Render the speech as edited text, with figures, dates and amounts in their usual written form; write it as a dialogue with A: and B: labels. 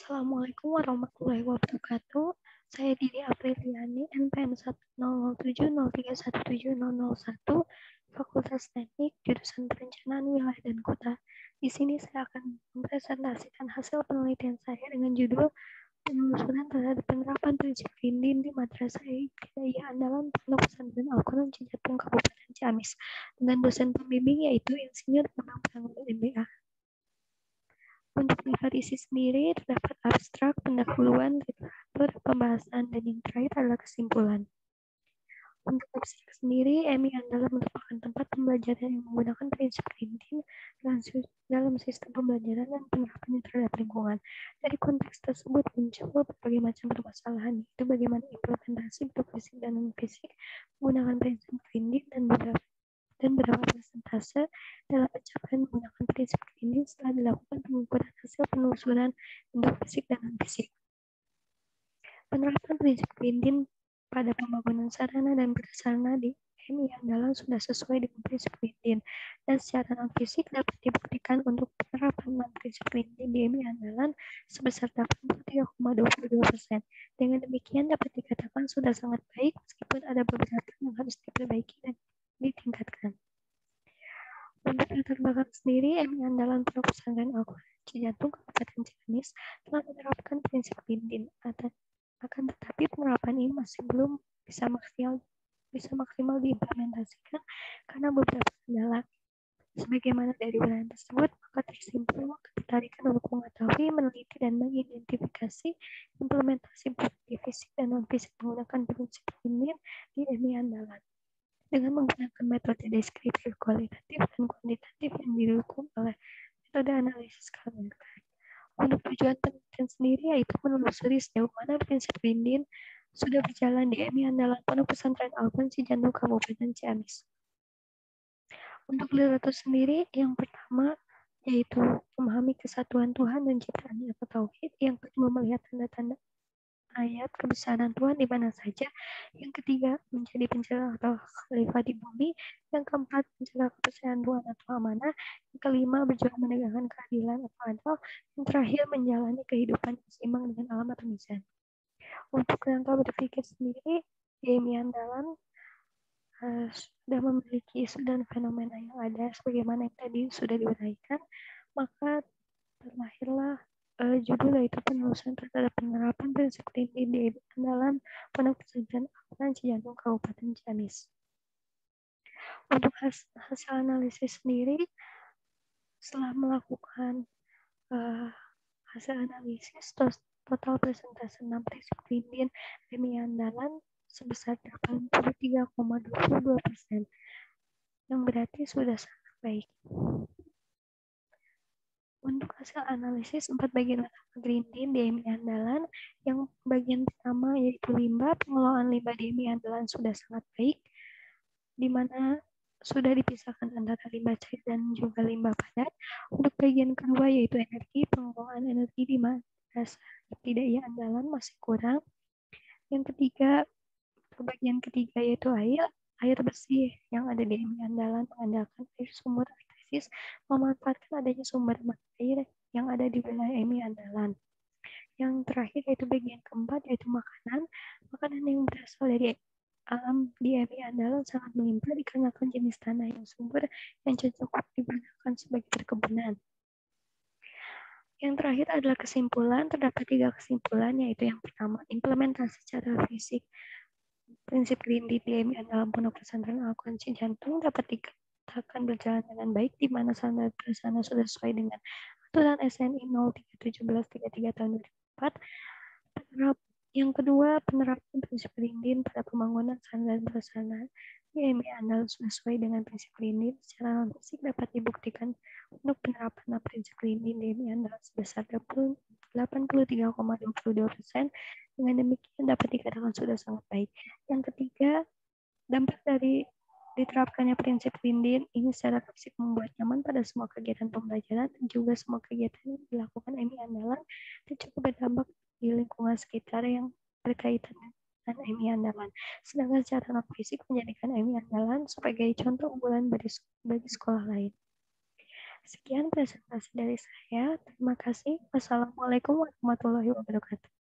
A: Assalamualaikum warahmatullahi wabarakatuh. Saya Dini Apriliani, NPM 10070317001, Fakultas Teknik, jurusan Perencanaan Wilayah dan Kota. Di sini saya akan mempresentasikan hasil penelitian saya dengan judul penelusuran terhadap penerapan prinsip Grindin di Madrasah Ibtidaiyah Andalan Pondok Pesantren Al-Quran Cijatung Kabupaten Ciamis dengan dosen pembimbing yaitu Insinyur Bambang Pramana MBA. Untuk definisi sendiri terdapat abstrak, pendahuluan, literatur, pembahasan, dan yang terakhir adalah kesimpulan. Untuk abstrak sendiri, EMI adalah merupakan tempat pembelajaran yang menggunakan prinsip Grindin dalam sistem pembelajaran dan penerapannya terhadap lingkungan. Dari konteks tersebut muncul berbagai macam permasalahan, yaitu bagaimana implementasi bentuk fisik dan non-fisik menggunakan prinsip Grindin dan berapa persentase dalam pencapaian menggunakan prinsip Grindin setelah dilakukan pengukuran hasil penelusuran bentuk fisik dan non-fisik. Penerapan prinsip Grindin pada pembangunan sarana dan prasarana di EMI Andalan sudah sesuai dengan prinsip Grindin dan secara non-fisik dapat dibuktikan untuk penerapan prinsip Grindin di EMI Andalan sebesar 83,22%. Dengan demikian dapat dikatakan sudah sangat baik meskipun ada beberapa yang harus diperbaiki dan ditingkatkan. Untuk latar belakang sendiri, EMI Andalan Pondok Pesantren Al-Quran Cijantung Kabupaten Ciamis telah menerapkan prinsip Grindin. Akan tetapi penerapan ini masih belum bisa maksimal diimplementasikan karena beberapa kendala. Sebagaimana dari wilayah tersebut, maka tersimpul ketertarikan untuk mengetahui, meneliti, dan mengidentifikasi implementasi bukti fisik dan non-fisik menggunakan prinsip Grindin di EMI Andalan dengan menggunakan metode deskriptif kualitatif dan kuantitatif yang didukung oleh metode analisis kaliber. Untuk tujuan penelitian sendiri yaitu menelusuri sejauh mana prinsip Grindin sudah berjalan di EMI Andalan Pondok Pesantren Al-Quran Cijantung Kabupaten Ciamis. Untuk literatur sendiri, yang pertama yaitu memahami kesatuan Tuhan dan ciptaannya atau tauhid, yang kedua melihat tanda-tanda ayat kebesaran Tuhan di mana saja, yang ketiga menjadi penjaga atau khalifah di bumi, yang keempat menjaga kepercayaan Tuhan atau amanah, yang kelima berjuang menegakkan keadilan atau adil, yang terakhir menjalani kehidupan seimbang dengan alam atau mizan. Untuk kerangka berpikir sendiri, EMI Andalan sudah memiliki isu dan fenomena yang ada sebagaimana yang tadi sudah diuraikan, maka terlahirlah judul yaitu penelusuran terhadap penerapan prinsip Grindin di Andalan Pondok Pesantren Al-Quran Cijantung Kabupaten Ciamis. Untuk hasil analisis sendiri, setelah melakukan hasil analisis, total persentase 6 prinsip Grindin EMI Andalan sebesar 83,22%, yang berarti sudah sangat baik. Untuk hasil analisis 4 bagian utama Grindin di EMI Andalan, yang bagian pertama yaitu limbah, pengelolaan limbah di EMI Andalan sudah sangat baik, di mana sudah dipisahkan antara limbah cair dan juga limbah padat. Untuk bagian kedua yaitu energi, pengelolaan energi di Madrasah Ibtidaiyah Andalan masih kurang. Yang ketiga, bagian ketiga yaitu air bersih yang ada di EMI Andalan mengandalkan air sumur artesis, memanfaatkan adanya sumber mata air yang ada di wilayah EMI Andalan. Yang terakhir yaitu bagian keempat yaitu makanan yang berasal dari alam di EMI Andalan sangat melimpah dikarenakan jenis tanah yang subur yang cocok digunakan sebagai perkebunan. Yang terakhir adalah kesimpulan. Terdapat 3 kesimpulan, yaitu yang pertama, implementasi secara fisik prinsip Grindin di EMI Andalan Pondok Pesantren Al-Quran Cijantung dapat dikatakan berjalan dengan baik, di mana standar prasarana sudah sesuai dengan aturan SNI 031733 tahun 2004. Yang kedua, penerapan prinsip Grindin pada pembangunan sarana dan prasarana di EMI Andalan sesuai dengan prinsip Grindin secara non-fisik dapat dibuktikan untuk penerapan prinsip Grindin di EMI Andalan sebesar 83,22%. Dengan demikian dapat dikatakan sudah sangat baik. Yang ketiga, dampak dari diterapkannya prinsip Grindin ini secara fisik membuat nyaman pada semua kegiatan pembelajaran dan juga semua kegiatan yang dilakukan EMI Andalan dan cukup berdampak di lingkungan sekitar yang berkaitan dengan EMI Andalan. Sedangkan secara non-fisik menjadikan EMI Andalan sebagai contoh unggulan bagi sekolah lain. Sekian presentasi dari saya. Terima kasih. Wassalamualaikum warahmatullahi wabarakatuh.